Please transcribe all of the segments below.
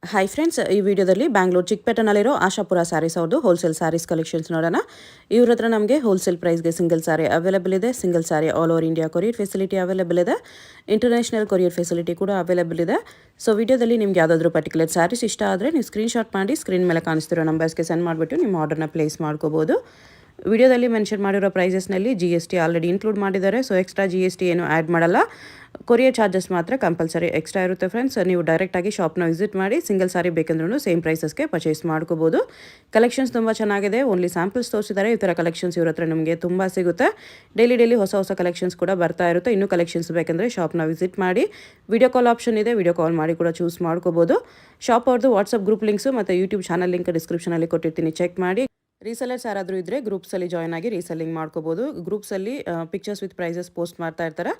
Hi friends, ಈ ವಿಡಿಯೋದಲ್ಲಿ ಬ್ಯಾಂಗ್ಳೂರು ಚಿಕ್ಕಪೇಟೆನಲ್ಲಿರೋ ಆಶಾಪುರ ಸ್ಯಾರೀಸ್ ಅವ್ರದ್ದು ಹೋಲ್ಸೇಲ್ ಸ್ಯಾರೀಸ್ ಕಲೆಕ್ಷನ್ಸ್ ನೋಡೋಣ. ಇವ್ರ ಹತ್ರ ನಮಗೆ ಹೋಲ್ಸೇಲ್ ಪ್ರೈಸ್ಗೆ ಸಿಂಗಲ್ ಸ್ಯಾರಿ ಅವೈಲೇಬಲ್ ಇದೆ. Single sari all over India courier facility available ಇದೆ. ಇಂಟರ್ನ್ಯಾಷನಲ್ ಕೊರಿಯರ್ ಫೆಸಿಲಿಟಿ ಕೂಡ ಅವೈಲೇಬಲ್ ಇದೆ. ಸೊ ವಿಡಿಯೋದಲ್ಲಿ ನಿಮ್ಗೆ ಯಾವುದಾದ್ರೂ ಪರ್ಟಿಕ್ಯುಲರ್ ಸ್ಯಾರೀಸ್ ಇಷ್ಟ ಆದರೆ ನೀವು ಸ್ಕ್ರೀನ್ಶಾಟ್ ಮಾಡಿ ಸ್ಕ್ರೀನ್ ಮೇಲೆ ಕಾಣಿಸ್ತಿರೋ ನಂಬರ್ಸ್ಗೆ ಸೆಂಡ್ ಮಾಡಿಬಿಟ್ಟು ನಿಮ್ಮ ಆರ್ಡರ್ನ ಪ್ಲೇಸ್ ಮಾಡ್ಕೋಬೋದು. ವಿಡಿಯೋದಲ್ಲಿ ಮೆನ್ಷನ್ ಮಾಡಿರೋ ಪ್ರೈಸಸ್ನಲ್ಲಿ GST ಆಲ್ರೆಡಿ ಇನ್ಕ್ಲೂಡ್ ಮಾಡಿದ್ದಾರೆ. ಸೊ ಎಕ್ಸ್ಟ್ರಾ GST ಏನು ಆ್ಯಡ್ ಮಾಡಲ್ಲ. ಕೊರಿಯರ್ ಚಾರ್ಜಸ್ ಮಾತ್ರ ಕಂಪಲ್ಸರಿ ಎಕ್ಸ್ಟ್ರಾ ಇರುತ್ತೆ ಫ್ರೆಂಡ್ಸ್. ನೀವು ಡೈರೆಕ್ಟಾಗಿ ಶಾಪ್ನ ವಿಸಿಟ್ ಮಾಡಿ ಸಿಂಗಲ್ ಸಾರಿ ಬೇಕಂದ್ರೂ ಸೇಮ್ ಪ್ರೈಸಸ್ಗೆ ಪರ್ಚೇಸ್ ಮಾಡ್ಕೋಬೋದು. ಕಲೆಕ್ಷನ್ಸ್ ತುಂಬ ಚೆನ್ನಾಗಿದೆ. ಓನ್ಲಿ ಸ್ಯಾಂಪಲ್ಸ್ ತೋರಿಸಿದ್ದಾರೆ. ಈ ಥರ ಕಲೆಕ್ಷನ್ಸ್ ಇವ್ರ ಹತ್ರ ನಿಮಗೆ ತುಂಬ ಸಿಗುತ್ತೆ. ಡೈಲಿ ಹೊಸ ಕಲೆಕ್ಷನ್ಸ್ ಕೂಡ ಬರ್ತಾ ಇರುತ್ತೆ. ಇನ್ನೂ ಕಲೆಕ್ಷನ್ಸ್ ಬೇಕಂದರೆ ಶಾಪ್ನ ವಿಸಿಟ್ ಮಾಡಿ. ವಿಡಿಯೋ ಕಾಲ್ ಆಪ್ಷನ್ ಇದೆ, ವಿಡಿಯೋ ಕಾಲ್ ಮಾಡಿ ಕೂಡ ಚೂಸ್ ಮಾಡ್ಕೋಬೋದು. ಶಾಪ್ ಅವ್ರದ್ದು ವಾಟ್ಸಪ್ ಗ್ರೂಪ್ ಲಿಂಕ್ಸು ಮತ್ತು ಯೂಟ್ಯೂಬ್ ಚಾನಲ್ ಲಿಂಕ್ ಡಿಸ್ಕ್ರಿಪ್ಷನಲ್ಲಿ ಕೊಟ್ಟಿರ್ತೀನಿ, ಚೆಕ್ ಮಾಡಿ. ರೀಸೆಲರ್ಸ್ ಯಾರಾದರೂ ಇದ್ದರೆ ಗ್ರೂಪ್ಸಲ್ಲಿ ಜಾಯ್ನ್ ಆಗಿ ರೀಸೆಲ್ಲಿಂಗ್ ಮಾಡ್ಕೋಬೋದು. ಗ್ರೂಪ್ಸಲ್ಲಿ ಪಿಕ್ಚರ್ಸ್ ವಿತ್ ಪ್ರೈಸಸ್ ಪೋಸ್ಟ್ ಮಾಡ್ತಾ ಇರ್ತಾರೆ.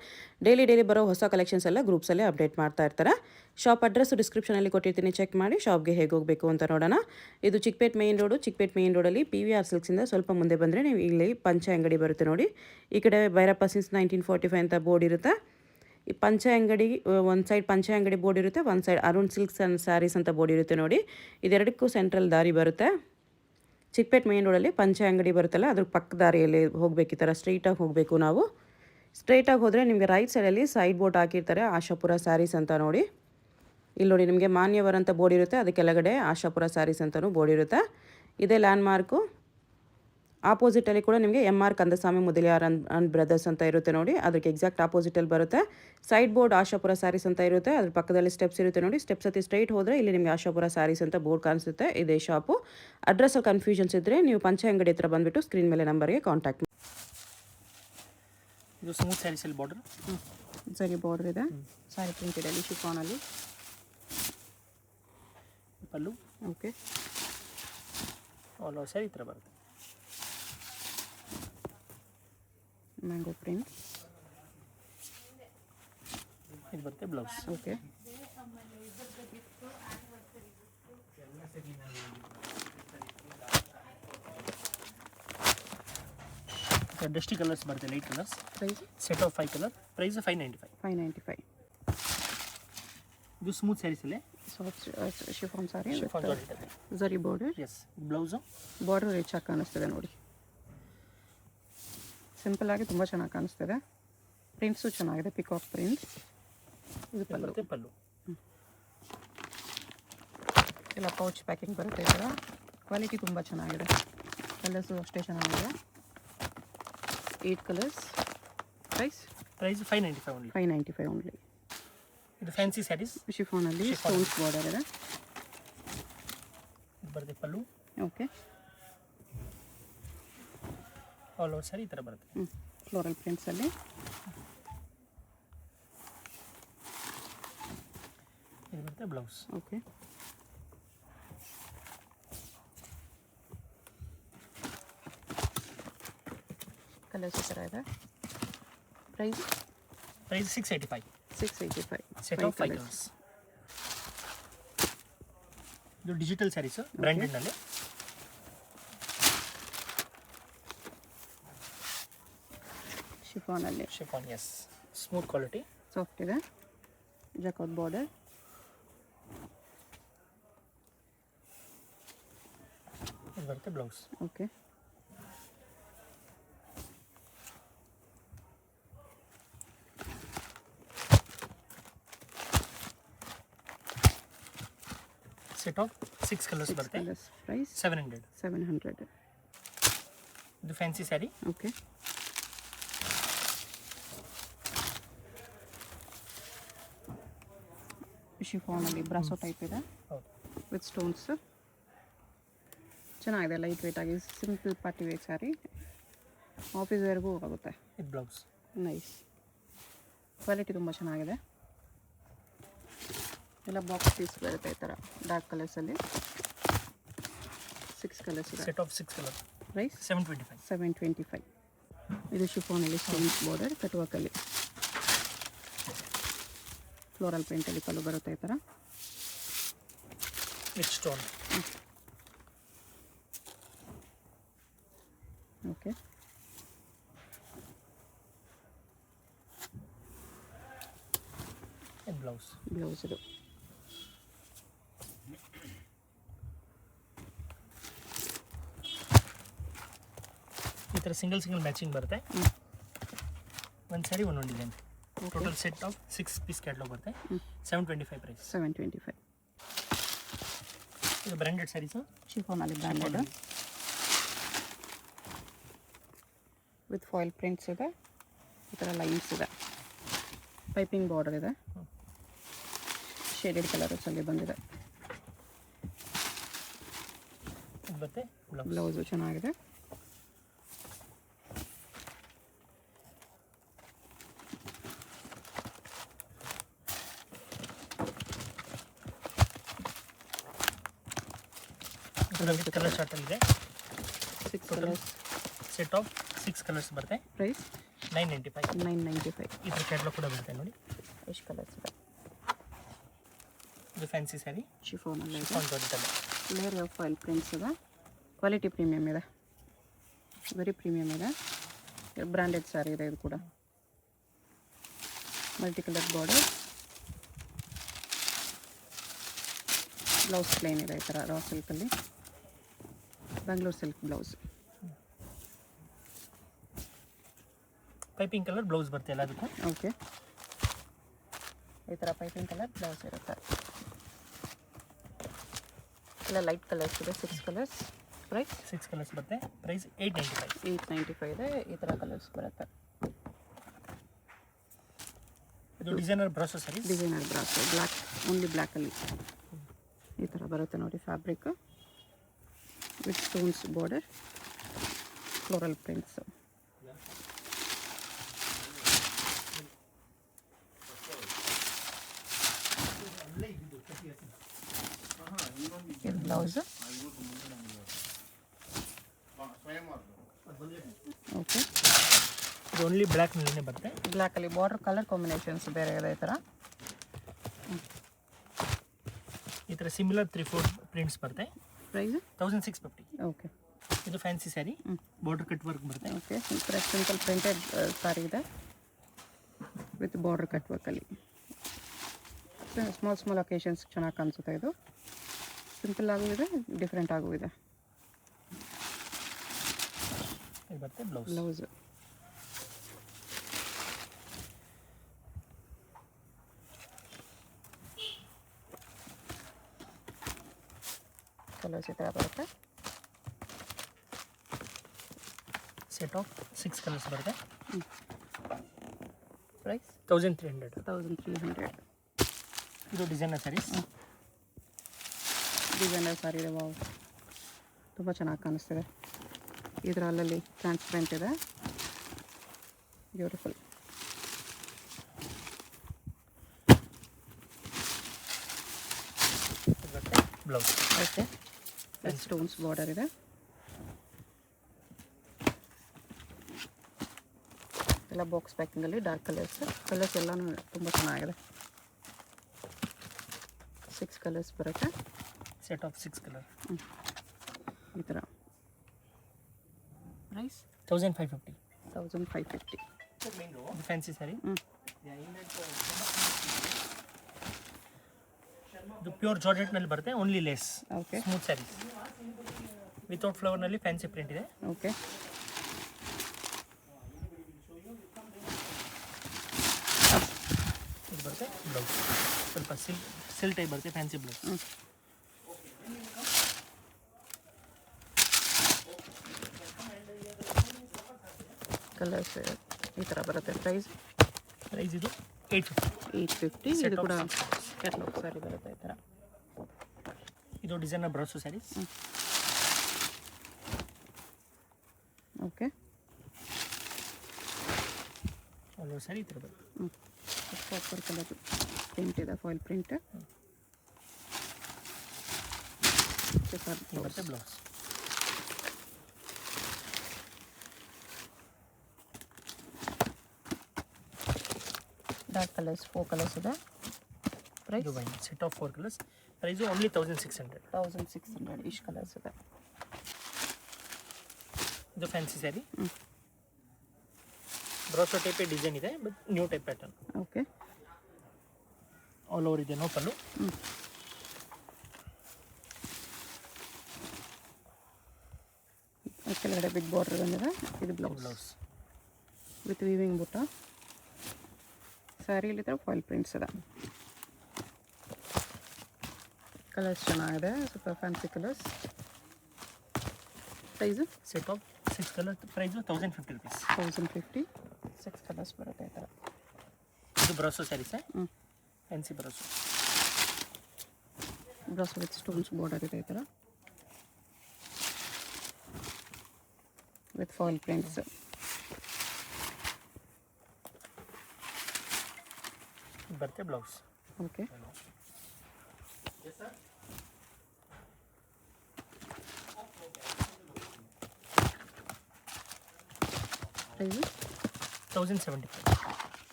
ಡೈಲಿ ಬರೋ ಹೊಸ ಕಲೆಕ್ಷನ್ಸ್ ಎಲ್ಲ ಗ್ರೂಪ್ಸಲ್ಲೇ ಅಪ್ಡೇಟ್ ಮಾಡ್ತಾ ಇರ್ತಾರೆ. ಶಾಪ್ ಅಡ್ರೆಸ್ ಡಿಸ್ಕ್ರಿಪ್ಷನಲ್ಲಿ ಕೊಟ್ಟಿರ್ತೀನಿ, ಚೆಕ್ ಮಾಡಿ. ಶಾಪ್ಗೆ ಹೇಗೆ ಹೋಗಬೇಕು ಅಂತ ನೋಡೋಣ. ಇದು Chickpete main road. Chickpete main ರೋಡಲ್ಲಿ PVR ಸಿಲ್ಕ್ಸಿಂದ ಸ್ವಲ್ಪ ಮುಂದೆ ಬಂದರೆ ನೀವು ಇಲ್ಲಿ ಪಂಚೆ ಅಂಗಡಿ ಬರುತ್ತೆ ನೋಡಿ. ಈ ಕಡೆ ಭೈರಪ್ಪ ಸಿನ್ಸ್ 1945 ಅಂತ ಬೋರ್ಡ್ ಇರುತ್ತೆ. ಈ ಪಂಚೆ ಅಂಗಡಿ ಒಂದು ಸೈಡ್ ಪಂಚೆ ಅಂಗಡಿ ಬೋರ್ಡ್ ಇರುತ್ತೆ, ಒಂದು side Arun silks and sarees ಅಂತ ಬೋರ್ಡ್ ಇರುತ್ತೆ ನೋಡಿ. ಇದೆರಡಕ್ಕೂ ಸೆಂಟ್ರಲ್ ದಾರಿ ಬರುತ್ತೆ. ಚಿಕ್ಕಪೇಟೆ ಮೇನ್ ರೋಡಲ್ಲಿ ಪಂಚೆ ಅಂಗಡಿ ಬರುತ್ತಲ್ಲ, ಅದ್ರ ಪಕ್ಕ ದಾರಿಯಲ್ಲಿ ಹೋಗಬೇಕು. ಈ ಥರ ಸ್ಟ್ರೈಟಾಗಿ ಹೋಗಬೇಕು ನಾವು. ಸ್ಟ್ರೈಟಾಗಿ ಹೋದರೆ ನಿಮಗೆ ರೈಟ್ ಸೈಡಲ್ಲಿ ಸೈಡ್ ಬೋರ್ಡ್ ಹಾಕಿರ್ತಾರೆ, ಆಶಾಪುರ ಸ್ಯಾರೀಸ್ ಅಂತ ನೋಡಿ. ಇಲ್ಲಿ ನೋಡಿ ನಿಮಗೆ ಮಾನ್ಯವರ್ ಅಂತ ಬೋರ್ಡ್ ಇರುತ್ತೆ, ಅದಕ್ಕೆ ಕೆಳಗಡೆ ಆಶಾಪುರ ಸ್ಯಾರೀಸ್ ಅಂತಲೂ ಬೋರ್ಡ್ ಇರುತ್ತೆ. ಇದೇ ಲ್ಯಾಂಡ್ ಮಾರ್ಕು. ಆಪೋಸಿಟಲ್ಲಿ ಕೂಡ ನಿಮಗೆ MR Kandaswamy Mudaliar and brothers ಅಂತ ಇರುತ್ತೆ ನೋಡಿ. ಅದಕ್ಕೆ ಎಕ್ಸಾಕ್ಟ್ ಆಪೋಸಿಟಲ್ಲಿ ಬರುತ್ತೆ. ಸೈಡ್ ಬೋರ್ಡ್ ಆಶಾಪುರ ಸ್ಯಾರೀಸ್ ಅಂತ ಇರುತ್ತೆ, ಅದ್ರ ಪಕ್ಕದಲ್ಲಿ ಸ್ಟೆಪ್ಸ್ ಇರುತ್ತೆ ನೋಡಿ. ಸ್ಟೆಪ್ಸ್ ಹತ್ತಿ ಸ್ಟ್ರೈಟ್ ಹೋದರೆ ಇಲ್ಲಿ ನಿಮಗೆ ಆಶಾಪುರ ಸ್ಯಾರೀಸ್ ಅಂತ ಬೋರ್ಡ್ ಕಾಣಿಸುತ್ತೆ. ಇದೇ ಶಾಪು. ಅಡ್ರೆಸ್ಸಲ್ಲಿ ಕನ್ಫ್ಯೂಷನ್ಸ್ ಇದ್ದರೆ ನೀವು ಪಂಚೆ ಅಂಗಡಿ ಹತ್ರ ಬಂದುಬಿಟ್ಟು ಸ್ಕ್ರೀನ್ ಮೇಲೆ ನಂಬರ್ಗೆ ಕಾಂಟ್ಯಾಕ್ಟ್ ಮಾಡಿ. ಇದು ಸ್ಮೂತ್ ಸ್ಯಾರೀಸಲ್ಲಿ ಬಾರ್ಡರ್, ಸರಿ ಬಾರ್ಡರ್ ಇದೆ. ಸಾರಿ ಪ್ರಿಂಟ್ ಇದೆ ಅಲ್ಲಿ ಶಿಫಾನಲ್ಲಿ. Pallu okay. All over sari ಈ ಥರ ಬರುತ್ತೆ. ಮ್ಯಾಂಗೋ ಪ್ರಿಂಟ್ ಇದು ಬರುತ್ತೆ ಬ್ಲೌಸ್. ಓಕೆ. ಡಸ್ಟಿ ಕಲರ್ಸ್ ಬರುತ್ತೆ, light colours. Price set of 5 colour. Price 595. ಇದು ಸ್ಮೂತ್ ಸ್ಯಾರೀಸಲ್ಲಿ soft chiffon sari chiffon georgette ಇದೆ. Zari border. Yes, blouse border rich ಆಗಿ ಕಾಣಿಸ್ತಿದೆ ನೋಡಿ. ಸಿಂಪಲ್ ಆಗಿ ತುಂಬ ಚೆನ್ನಾಗಿ ಕಾಣಿಸ್ತಿದೆ. ಪ್ರಿಂಟ್ಸು ಚೆನ್ನಾಗಿದೆ, ಪಿಕಾಕ್ ಪ್ರಿಂಟ್ಸ್. ಇದು ಬರುತ್ತೆ ಪಲ್ಲು. ಎಲ್ಲ ಪೌಚ್ ಪ್ಯಾಕಿಂಗ್ ಬರುತ್ತೆ. ಈ ಥರ ಕ್ವಾಲಿಟಿ ತುಂಬ ಚೆನ್ನಾಗಿದೆ. ಕಲರ್ಸು ಅಷ್ಟೇ ಚೆನ್ನಾಗಿದೆ. 8 ಕಲರ್ಸ್. Price 595 only. 595 ಓನ್ಲಿ. ಇದು ಫ್ಯಾನ್ಸಿ ಸ್ಯಾರೀಸ್ ಶಿಫಾನಲ್ಲಿ ಸ್ಟೋನ್ಸ್ ಬಾರ್ಡರ್ ಇದೆ. ಇದು ಬರುತ್ತೆ pallu. Okay. All over sari ಈ ಥರ ಬರುತ್ತೆ. ಫ್ಲೋರಲ್ ಪ್ರಿಂಟ್ಸಲ್ಲಿ. ಇದು ಬರುತ್ತೆ ಬ್ಲೌಸ್. ಓಕೆ. ಕಲರ್ಸ್ ಈ ಥರ ಇದೆ. ಪ್ರೈಸ್ 685. 685. Set of 5 colours. ಇದು ಡಿಜಿಟಲ್ ಸ್ಯಾರೀಸು ಬ್ರ್ಯಾಂಡೆಡ್ನಲ್ಲಿ. ಶಿಫಾನಲ್ಲಿ chiffon, yes, smooth quality, soft ಇದೆ. Jacquard border. ಇದು ಬರುತ್ತೆ blouse. Okay. Set of 6 colours ಬರುತ್ತೆ. ಕಲರ್ಸ್. ಪ್ರೈಸ್ 700. ಇದು ಫ್ಯಾನ್ಸಿ ಸ್ಯಾರಿ. ಓಕೆ. ಶಿಫಾನಲ್ಲಿ ಬ್ರಾಸೋ ಟೈಪ್ ಇದೆ ಹೌದು. With stones. ಚೆನ್ನಾಗಿದೆ, ಲೈಟ್ ವೇಟ್ ಆಗಿ simple party wear sari. Office ವೇರ್ಗೂ ಆಗುತ್ತೆ. ಇದು ಬ್ಲೌಸ್. ನೈಸ್. ಕ್ವಾಲಿಟಿ ತುಂಬ ಚೆನ್ನಾಗಿದೆ. ಎಲ್ಲ ಬಾಕ್ಸ್ ಪೀಸ್ ಬರುತ್ತೆ ಈ ಥರ ಡಾರ್ಕ್ ಕಲರ್ಸಲ್ಲಿ. 6 ಕಲರ್ಸ್ ಇದೆ. Set of 6 colour. ಪ್ರೈಸ್ 725. 725. ಇದು ಶಿಫಾನಲ್ಲಿ ಸ್ಟೋನ್ಸ್ ಬಾರ್ಡರ್ ಕಟ್ವರ್ಕಲ್ಲಿ. ಫ್ಲೋರಲ್ ಪ್ರಿಂಟಲ್ಲಿ ಕಲರ್ ಬರುತ್ತೆ ಈ ಥರ. With stone. Okay. Blouse. Blouse ಇದು ಈ ಥರ ಸಿಂಗಲ್ ಮ್ಯಾಚಿಂಗ್ ಬರುತ್ತೆ. ಒಂದು ಸ್ಯಾರಿ ಒಂದೊಂದು design. Total set of 6 piece catalogue ಬರುತ್ತೆ. 725 ಪ್ರೈಸ್. 725. ಇದು ಬ್ರ್ಯಾಂಡೆಡ್ ಸ್ಯಾರೀಸು. ಶಿಫಾನಲ್ಲಿ ಬ್ರ್ಯಾಂಡೆಡ್ ವಿತ್ ಫಾಯಿಲ್ ಪ್ರಿಂಟ್ಸ್ ಇದೆ. ಈ ಥರ ಲೈನ್ಸ್ ಇದೆ. ಪೈಪಿಂಗ್ ಬಾರ್ಡರ್ ಇದೆ. ಶೇಡೆಡ್ ಕಲರ್ಸಲ್ಲಿ ಬಂದಿದೆ. ಇದು ಬರುತ್ತೆ ಬ್ಲೌಸು ಚೆನ್ನಾಗಿದೆ. ಕಲರ್ ಚಾರ್ಟ್ ಇದೆ. 6 ಕಲರ್ಸ್. ಸೆಟ್ ಆಫ್ 6 ಕಲರ್ಸ್ ಬರುತ್ತೆ. ಪ್ರೈಸ್ 995. 995. ಇದ್ರ ಕ್ಯಾಟ್ಲಾಗ್ ಕೂಡ ಬರುತ್ತೆ ನೋಡಿ. ಎಷ್ಟು ಕಲರ್ಸ್ ಇದೆ. ಇದು ಫ್ಯಾನ್ಸಿ ಸ್ಯಾರಿ. ಶಿಫಾನಲ್ಲಿ ಇದೆ. ದೊಡ್ಡದಲ್ಲ. ಲೇಯರ್ ಆಫ್ ಫಾಯಿಲ್ ಪ್ರಿಂಟ್ಸ್ ಇದೆ. ಕ್ವಾಲಿಟಿ ಪ್ರೀಮಿಯಮ್ ಇದೆ. ವೆರಿ ಪ್ರೀಮಿಯಮ್ ಇದೆ. ಬ್ರ್ಯಾಂಡೆಡ್ ಸ್ಯಾರಿ ಇದೆ ಇದು ಕೂಡ. Multi colour border. Blouse plain ಇದೆ ಈ ಥರ ರಾ ಸಿಲ್ಕಲ್ಲಿ. Bangalore silk blouse. Piping colour blouse ಬರುತ್ತೆ ಎಲ್ಲದಕ್ಕೂ. ಓಕೆ. ಈ ಥರ ಪೈಪಿಂಗ್ ಕಲರ್ ಬ್ಲೌಸ್ ಇರುತ್ತೆ. ಎಲ್ಲ ಲೈಟ್ ಕಲರ್ಸ್ ಇದೆ. 6 ಕಲರ್ಸ್. ಪ್ರೈಸ್ 6 ಕಲರ್ಸ್ ಬರುತ್ತೆ. ಪ್ರೈಸ್ 895. 895 ಇದೆ. ಈ ಥರ ಕಲರ್ಸ್ ಬರುತ್ತೆ. ಇದು designer brasso saris. Designer brasso black, only ಬ್ಲ್ಯಾಕಲ್ಲಿ ಈ ಥರ ಬರುತ್ತೆ ನೋಡಿ. Fabric with stones border, floral prints. ಇದು ಬ್ಲೌಸ್. ಓಕೆ. ಇದು ಓನ್ಲಿ ಬ್ಲ್ಯಾಕ್ನಲ್ಲೇ ಬರುತ್ತೆ. ಬ್ಲ್ಯಾಕಲ್ಲಿ ಬಾರ್ಡರ್ ಕಲರ್ ಕಾಂಬಿನೇಷನ್ಸ್ ಬೇರೆ ಇದೆ ಈ ಥರ. ಈ ಥರ ಸಿಮಿಲರ್ 3-4 ಪ್ರಿಂಟ್ಸ್ ಬರುತ್ತೆ. ಪ್ರೈಸ್ 1650. ಓಕೆ. ಇದು fancy sari. Border cut work ಬರುತ್ತೆ. ಓಕೆ. ಈ ಥರ ಸಿಂಪಲ್ ಪ್ರಿಂಟೆಡ್ ಸ್ಯಾರಿ ಇದೆ ವಿತ್ ಬಾರ್ಡರ್ ಕಟ್ ವರ್ಕಲ್ಲಿ. ಸ್ಮಾಲ್ ಅಕೇಶನ್ಸ್ ಚೆನ್ನಾಗಿ ಕಾಣಿಸುತ್ತೆ. ಇದು ಸಿಂಪಲ್ ಆಗೂ ಇದೆ, ಡಿಫ್ರೆಂಟ್ ಆಗೂ ಇದೆ. ಇದು ಬರುತ್ತೆ ಬ್ಲೌಸ್. ಬ್ಲೌಸ್ ಕಲರ್ಸ್ ಈ ಥರ ಬರುತ್ತೆ. ಸೆಟ್ ಆಫ್ 6 ಕಲರ್ಸ್ ಬರುತ್ತೆ. ಪ್ರೈಸ್ 1300. 1300. ಇದು ಡಿಸೈನರ್ ಸ್ಯಾರೀಸ್. ಡಿಸೈನರ್ ಸ್ಯಾರಿ ಇದೆ. ವಾವ್, ತುಂಬ ಚೆನ್ನಾಗಿ ಕಾಣಿಸ್ತಿದೆ. ಇದರ ಅಲ್ಲಲ್ಲಿ ಟ್ರಾನ್ಸ್ಪರೆಂಟ್ ಇದೆ. Beautiful. Blouse. Okay. Stones border ಇದೆ. ಎಲ್ಲ ಬಾಕ್ಸ್ ಪ್ಯಾಕಿಂಗಲ್ಲಿ ಡಾರ್ಕ್ ಕಲರ್ಸ್ ಎಲ್ಲನೂ ತುಂಬ ಚೆನ್ನಾಗಿದೆ. 6 ಕಲರ್ಸ್ ಬರುತ್ತೆ. Set of 6 colour. ಈ ಥರ. ಪ್ರೈಸ್ 1550. 1550. ಇದು ಫ್ಯಾನ್ಸಿ ಸ್ಯಾರಿ. ಇದು ಪ್ಯೂರ್ ಜಾರ್ಜೆಟ್ನಲ್ಲಿ ಬರುತ್ತೆ. Only lace. Okay. Smooth saris without ಫ್ಲವರ್ನಲ್ಲಿ ಫ್ಯಾನ್ಸಿ ಪ್ರಿಂಟ್ ಇದೆ. ಓಕೆ. ಇದು ಬರುತ್ತೆ ಬ್ಲೌಸ್. ಸ್ವಲ್ಪ ಸಿಲ್ ಟೈಪ್ ಬರುತ್ತೆ ಫ್ಯಾನ್ಸಿ ಬ್ಲೌಸ್. ಕಲರ್ಸ್ ಈ ಥರ ಬರುತ್ತೆ. ಪ್ರೈಸ್ ಇದು 850. 850. ಇದು ಕೂಡ ಕ್ಯಾಟ್ಲಾಗ್ ಸ್ಯಾರಿ ಬರುತ್ತೆ ಈ ಥರ. ಇದು designer brasso saris. Okay. All over sari ಈ ಥರ ಬರುತ್ತೆ. ಕಾಪರ್ ಕಲರ್ ಪ್ರಿಂಟ್ ಇದೆ. Foil print. ಬರುತ್ತೆ ಬ್ಲೌಸ್. ಡಾರ್ಕ್ ಕಲರ್ಸ್ 4 ಕಲರ್ಸ್ ಇದೆ. ಪ್ರೈಸ್ ಇದು wine set of 4 colours. Price only 1600. 1600. ಇಷ್ಟು ಕಲರ್ಸ್ ಇದೆ. ಇದು ಫ್ಯಾನ್ಸಿ ಸ್ಯಾರಿ. ಬ್ರಾಸೋ ಟೈಪೇ ಡಿಸೈನ್ ಇದೆ, but new type pattern. Okay. All over ಇದೆ. ನೋ ಪಲ್ಲು. ಕೆಳಗಡೆ ಬಿಗ್ ಬಾರ್ಡರ್ ಬಂದಿದೆ. ಇದು ಬ್ಲೌಸ್ ಬ್ಲೌಸ್ ವಿತ್ ವೀವಿಂಗ್ ಬುಟ್ಟ. ಸ್ಯಾರಿಲಿ ಥರ ಫಾಯಿಲ್ ಪ್ರಿಂಟ್ಸ್ ಇದೆ. ಕಲರ್ಸ್ ಚೆನ್ನಾಗಿದೆ, ಸ್ವಲ್ಪ fancy colours. Price set of 6 colour, price 1050 rupees. 1050. 6 colours ಬರುತ್ತೆ ಈ ಥರ. ಇದು brasso saris, fancy brasso. Brasso with stones border ಇದೆ ಈ ಥರ ವಿತ್ ಫಾಯಿಲ್ ಪ್ರಿಂಟ್ಸ್. ಬರುತ್ತೆ ಬ್ಲೌಸ್. ಓಕೆ. ಪ್ರೈಸು 1075.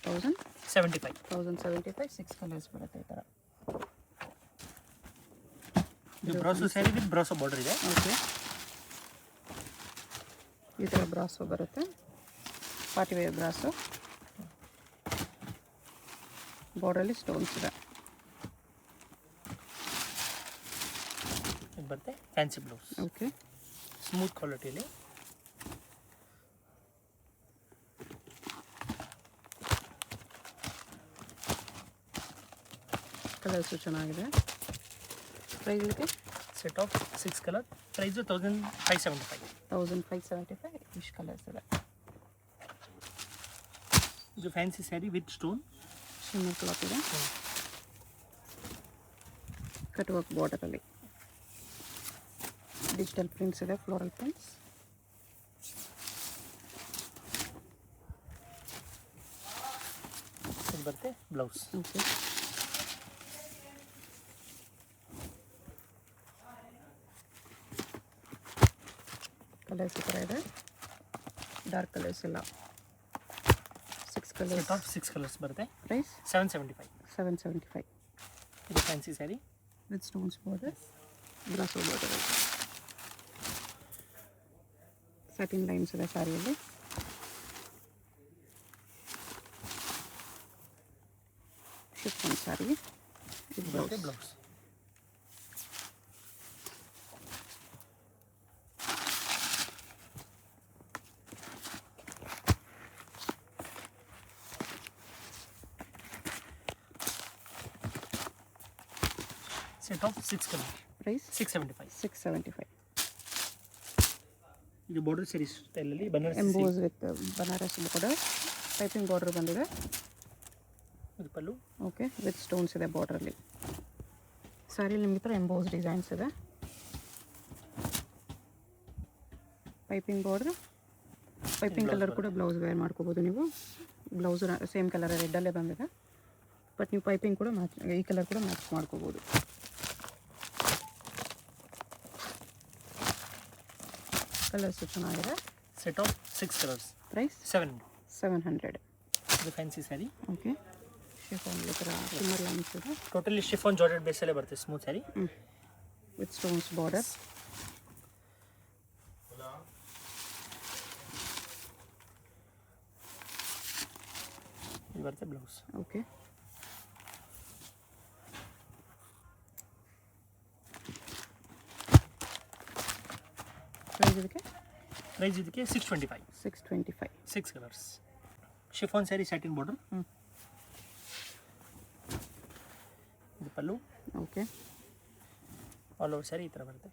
1075. 6 ಕಲರ್ಸ್ ಬರುತ್ತೆ ಈ ಥರ. ಇದು brasso sari with brasso border ಇದೆ. ಓಕೆ. ಈ ಥರ ಬ್ರಾಸೋ ಬರುತ್ತೆ, ಪಾರ್ಟಿ ವೇರ್ ಬ್ರಾಸೋ. ಬಾರ್ಡರಲ್ಲಿ ಸ್ಟೋನ್ಸ್ ಇದೆ. ಇದು ಬರುತ್ತೆ fancy blouse. Okay. Smooth ಕ್ವಾಲಿಟಿಯಲ್ಲಿ. Colours ಚೆನ್ನಾಗಿದೆ. ಪ್ರೈಸ್ ಇದಕ್ಕೆ ಸೆಟ್ ಆಫ್ 6 ಕಲರ್, ಪ್ರೈಸು 1575. 1575. ಇಷ್ಟು ಕಲರ್ಸ್ ಇದೆ. ಇದು fancy sari with stone. Shimmer cloth ಇದೆ. ಕಟ್ ವರ್ಕ್ ಬಾರ್ಡರಲ್ಲಿ ಡಿಜಿಟಲ್ ಪ್ರಿಂಟ್ಸ್ ಇದೆ, ಫ್ಲೋರಲ್ ಪ್ರಿಂಟ್ಸ್. ಇದು ಬರುತ್ತೆ ಬ್ಲೌಸ್. ಓಕೆ. ಕಲರ್ಸ್ ಈ ಥರ ಇದೆ, ಡಾರ್ಕ್ ಕಲರ್ಸ್ ಇಲ್ಲ. 6 ಕಲರ್ಸ್. ಸೆಟ್ ಆಫ್ 6 ಕಲರ್ಸ್ ಬರುತ್ತೆ. ಪ್ರೈಸ್ 775. 775. ಇದು fancy sari with stones border, brasso border. Satin lines ಇದೆ ಸ್ಯಾರಿಯಲ್ಲಿ. ಶಿಫಾನ್ ಸ್ಯಾರಿ. ಇದು ಬರುತ್ತೆ blouse. Blouse. Set of 6 colour, price 675. 675. ಇದು ಬಾರ್ಡರ್ ಸ್ಯಾರಿ ಸ್ಟೈಲಲ್ಲಿ Banaras emboss with Banaras border. Piping border ಬಂದಿದೆ. ಇದು ಪಲ್ಲು. ಓಕೆ. ವಿತ್ ಸ್ಟೋನ್ಸ್ ಇದೆ ಬಾರ್ಡ್ರಲ್ಲಿ. ಸ್ಯಾರಿ ನಿಮಗೆ ಥರ ಎಂಬೋಸ್ ಡಿಸೈನ್ಸ್ ಇದೆ. ಪೈಪಿಂಗ್ ಬಾರ್ಡ್ರ್, ಪೈಪಿಂಗ್ ಕಲರ್ ಕೂಡ ಬ್ಲೌಸ್ ವೇರ್ ಮಾಡ್ಕೋಬೋದು ನೀವು. ಬ್ಲೌಸ್ ಸೇಮ್ ಕಲರ್ ರೆಡ್ಡಲ್ಲೇ ಬಂದಿದೆ, ಬಟ್ ನೀವು ಪೈಪಿಂಗ್ ಕೂಡ ಮ್ಯಾಚ್, ಈ ಕಲರ್ ಕೂಡ ಮ್ಯಾಚ್ ಮಾಡ್ಕೋಬೋದು. ಕಲರ್ಸು ಚೆನ್ನಾಗಿದೆ. Set of 6 colours, price 700. 700. ಇದು ಫ್ಯಾನ್ಸಿ ಸ್ಯಾರಿ. ಓಕೆ. ಶಿಫಾನ್ ಈ ಥರ ಶಿಮ್ಮರ್ ಲೈನ್ಸ್ ಇದೆ. ಟೋಟಲಿ ಶಿಫಾನ್ ಜಾರ್ಜೆಟ್ ಬೇಸಲ್ಲೇ ಬರುತ್ತೆ, smooth sari. With stones border. ಇದು ಬರುತ್ತೆ ಬ್ಲೌಸ್. ಓಕೆ. ಪ್ರೈಸ್ ಇದಕ್ಕೆ ಪ್ರೈಸ್ ಇದಕ್ಕೆ 625. 625. 6 colours. Chiffon sari satin border. ಇದು pallu. Okay. All over sari ಈ ಥರ ಬರುತ್ತೆ.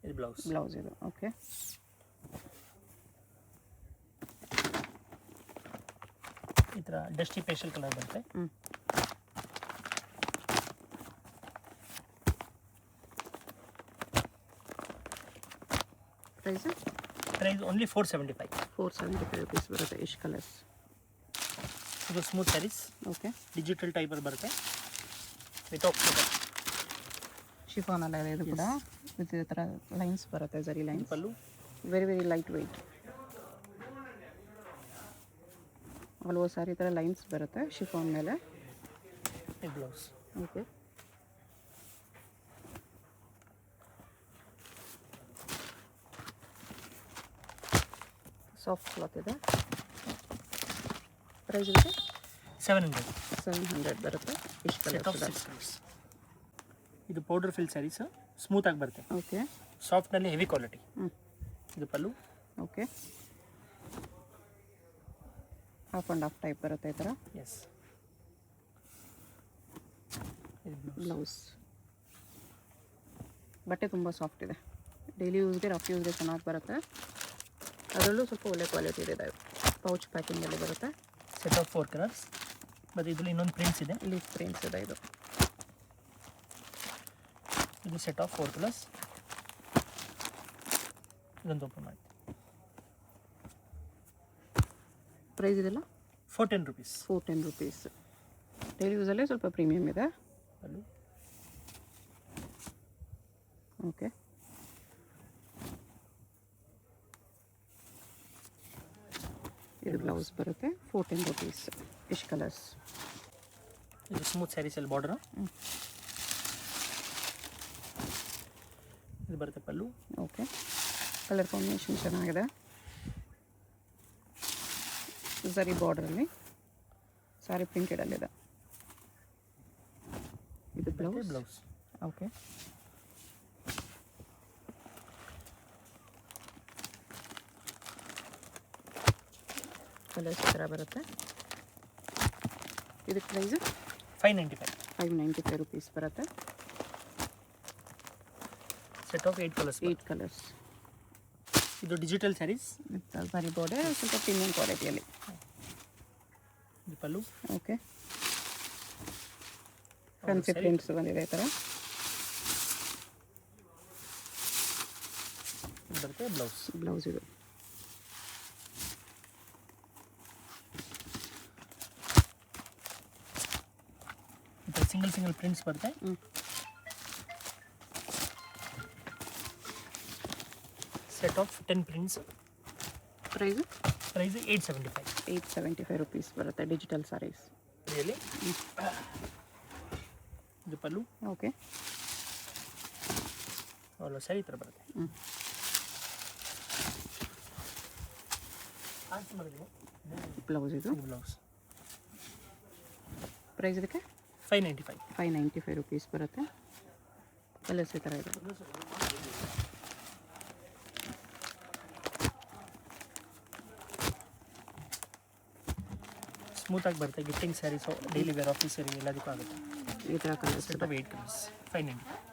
ಇದು ಬ್ಲೌಸ್. ಬ್ಲೌಸ್ ಇದು. ಓಕೆ. ಈ ಥರ ಡಸ್ಟಿ ಪೇಸ್ಟಲ್ ಕಲರ್ ಬರುತ್ತೆ. Price price only 475. 475 ರುಪೀಸ್ ಬರುತ್ತೆ. ಇಷ್ಟು ಕಲರ್ಸ್. ಇದು ಸ್ಮೂತ್ ಸ್ಯಾರೀಸ್. ಓಕೆ. ಡಿಜಿಟಲ್ ಟೈಪಲ್ಲಿ ಬರುತ್ತೆ ವಿತ್ ಆಫ್ ಶಿಫಾನ್ ಅಲ್ಲ ಇದು ಕೂಡ, ವಿತ್ ಈ ಥರ ಲೈನ್ಸ್ ಬರುತ್ತೆ, zari lines. Pallu. Very very light weight. All over sari ಈ ಥರ ಲೈನ್ಸ್ ಬರುತ್ತೆ ಶಿಫಾನ್ ಮೇಲೆ. ಇದು ಬ್ಲೌಸ್. ಓಕೆ. ಸಾಫ್ಟ್ ಕ್ಲಾತ್ ಇದೆ. ಪ್ರೈಸ್ ಇದೆ 700. 700 ಬರುತ್ತೆ. ಇಷ್ಟು ಸೆಟ್ ಆಫ್ ಕಲರ್ಸ್ 6 ಕಲರ್ಸ್. ಇದು ಪೌಡರ್ ಫಿಲ್ ಸ್ಯಾರೀಸ್, ಸ್ಮೂತಾಗಿ ಬರುತ್ತೆ, ಓಕೆ. ಸಾಫ್ಟ್ನಲ್ಲಿ ಹೆವಿ ಕ್ವಾಲಿಟಿ. ಹ್ಞೂ. ಇದು pallu. Okay. Half and half type ಬರುತ್ತೆ ಈ ಥರ. ಎಸ್. ಇದು ಬ್ಲೌಸ್. ಬಟ್ಟೆ ತುಂಬ ಸಾಫ್ಟ್ ಇದೆ, ಡೈಲಿ ಯೂಸ್ಗೆ ರಫ್ ಯೂಸ್ಗೆ ಚೆನ್ನಾಗಿ ಬರುತ್ತೆ. ಅದರಲ್ಲೂ ಸ್ವಲ್ಪ ಒಳ್ಳೆ ಕ್ವಾಲಿಟಿ ಇದೆ. ಪೌಚ್ ಪ್ಯಾಕಿಂಗಲ್ಲಿ ಬರುತ್ತೆ. Set of 4 colours. ಮತ್ತು ಇದರಲ್ಲಿ ಇನ್ನೊಂದು ಪ್ರಿಂಟ್ಸ್ ಇದೆ, ಲೀಫ್ ಪ್ರಿಂಟ್ಸ್ ಇದೆ. ಇದು ಸೆಟ್ ಆಫ್ 4 ಕಲರ್ಸ್. ಇದೊಂದು ಓಪನ್ ಮಾಡಿ. ಪ್ರೈಸ್ ಇದೆಲ್ಲ 410 rupees. 410 rupees. ಡೈಲಿ ಯೂಸಲ್ಲೇ ಸ್ವಲ್ಪ ಪ್ರೀಮಿಯಮ್ ಇದೆ. ಪಲ್ಲು. ಓಕೆ. ಇದು ಬ್ಲೌಸ್ ಬರುತ್ತೆ. 410 rupees. Fish colours. ಇದು ಸ್ಮೂತ್ ಸ್ಯಾರೀಸಲ್ಲಿ ಬಾರ್ಡರ್. ಇದು ಬರುತ್ತೆ ಪಲ್ಲು. ಓಕೆ. ಕಲರ್ ಕಾಂಬಿನೇಷನ್ ಚೆನ್ನಾಗಿದೆ. ಝರಿ ಬಾರ್ಡ್ರಲ್ಲಿ ಸಾರಿ ಪ್ರಿಂಟೆಡಲ್ಲಿದೆ. ಇದು ಬ್ಲೌಸ್. ಓಕೆ. ಕಲರ್ಸ್ ಥರ ಬರುತ್ತೆ. ಇದಕ್ಕೆ ಪ್ರೈಸು 595. 595 rupees ಬರುತ್ತೆ. Set of 8 colours. 8 ಕಲರ್ಸ್. ಇದು ಡಿಜಿಟಲ್ ಸ್ಯಾರೀಸ್. ಸಾರಿ ಬಾರ್ಡರ್ ಸ್ವಲ್ಪ ಪ್ರೀಮಿಯಂ ಕ್ವಾಲಿಟಿಯಲ್ಲಿ. ಇದು ಪಲ್ಲು. ಓಕೆ. ಫ್ಯಾನ್ಸಿ ಪ್ರಿಂಟ್ಸ್ ಬಂದಿದೆ ಈ ಥರ. ಇದು ಬರುತ್ತೆ ಬ್ಲೌಸ್. ಬ್ಲೌಸ್ ಇದು. ಸಿಂಗಲ್ ಪ್ರಿಂಟ್ಸ್ ಬರುತ್ತೆ. Set of 10 prints. Price 875. 875 rupees ಬರುತ್ತೆ. Digital saris really. ಇದು ಪಲ್ಲು. ಓಕೆ. ಅಲ್ಲ ಸ್ಯಾರಿ ಥರ ಬರುತ್ತೆ. ಬ್ಲೌಸ್ ಇದು. ಬ್ಲೌಸ್. ಪ್ರೈಸ್ ಇದಕ್ಕೆ 595. 595 rupees ಬರುತ್ತೆ. ಕಲರ್ಸ್ ಈ ಥರ ಇದೆ. ಸ್ಮೂತಾಗಿ ಬರುತ್ತೆ. ಗಿಫ್ಟಿಂಗ್ ಸ್ಯಾರೀಸು, ಡೈಲಿ ವೇರ್, ಆಫೀಸರಿಗೆ ಎಲ್ಲದಕ್ಕೂ ಆಗುತ್ತೆ. ಈ ಥರ ಕಲರ್ಸ್ ಸೆಟ್ ಆಫ್ 8 ಕಲರ್ಸ್. 595.